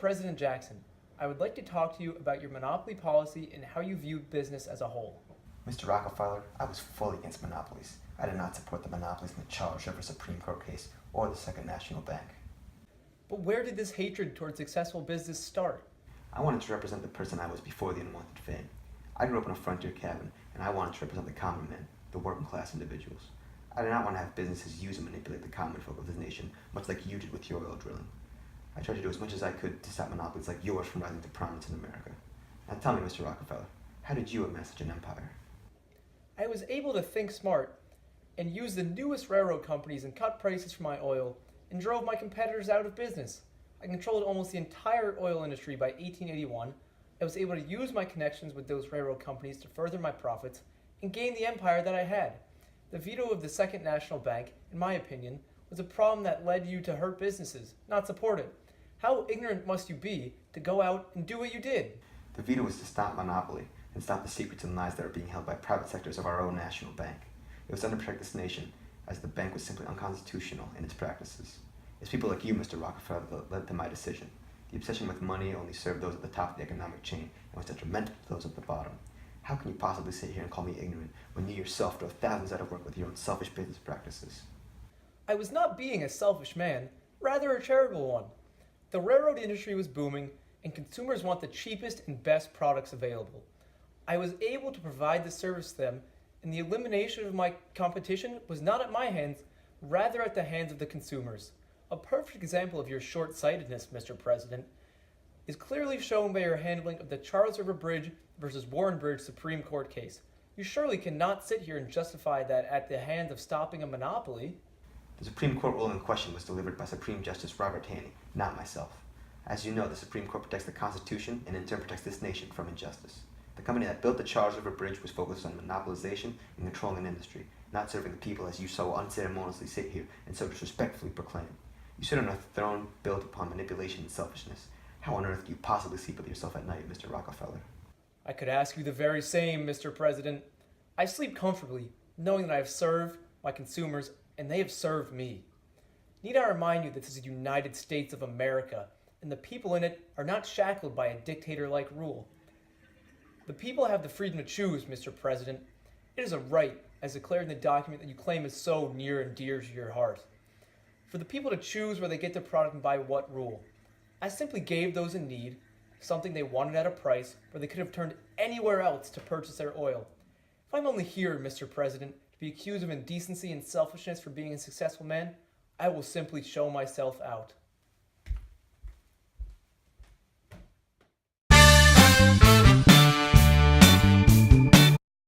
President Jackson. I would like to talk to you about your monopoly policy and how you view business as a whole. Mr. Rockefeller, I was fully against monopolies. I did not support the monopolies in the Charles River Supreme Court case or the Second National Bank. But where did this hatred towards successful business start? I wanted to represent the person I was before the unwanted fame. I grew up in a frontier cabin, and I wanted to represent the common man, the working class individuals. I did not want to have businesses use and manipulate the common folk of this nation, much like you did with your oil drilling. I tried to do as much as I could to stop monopolies like yours from rising to prominence in America. Now tell me, Mr. Rockefeller, how did you amass such an empire? I was able to think smart and use the newest railroad companies and cut prices for my oil and drove my competitors out of business. I controlled almost the entire oil industry by 1881. I was able to use my connections with those railroad companies to further my profits and gain the empire that I had. The veto of the Second National Bank, in my opinion, was a problem that led you to hurt businesses, not support it. How ignorant must you be to go out and do what you did? The veto was to stop monopoly and stop the secrets and lies that are being held by private sectors of our own national bank. It was done to protect this nation, as the bank was simply unconstitutional in its practices. It's people like you, Mr. Rockefeller, that led to my decision. The obsession with money only served those at the top of the economic chain and was detrimental to those at the bottom. How can you possibly sit here and call me ignorant when you yourself drove thousands out of work with your own selfish business practices? I was not being a selfish man, rather a charitable one. The railroad industry was booming, and consumers want the cheapest and best products available. I was able to provide the service to them, and the elimination of my competition was not at my hands, rather at the hands of the consumers. A perfect example of your short-sightedness, Mr. President, is clearly shown by your handling of the Charles River Bridge versus Warren Bridge Supreme Court case. You surely cannot sit here and justify that at the hand of stopping a monopoly. The Supreme Court ruling in question was delivered by Supreme Justice Robert Taney, not myself. As you know, the Supreme Court protects the Constitution and in turn protects this nation from injustice. The company that built the Charles River Bridge was focused on monopolization and controlling an industry, not serving the people as you so unceremoniously sit here and so disrespectfully proclaim. You sit on a throne built upon manipulation and selfishness. How on earth do you possibly sleep with yourself at night, Mr. Rockefeller? I could ask you the very same, Mr. President. I sleep comfortably, knowing that I have served my consumers and they have served me. Need I remind you that this is the United States of America, and the people in it are not shackled by a dictator-like rule. The people have the freedom to choose, Mr. President. It is a right, as declared in the document that you claim is so near and dear to your heart. For the people to choose where they get their product and by what rule. I simply gave those in need something they wanted at a price where they could have turned anywhere else to purchase their oil. If I'm only here, Mr. President, to be accused of indecency and selfishness for being a successful man, I will simply show myself out.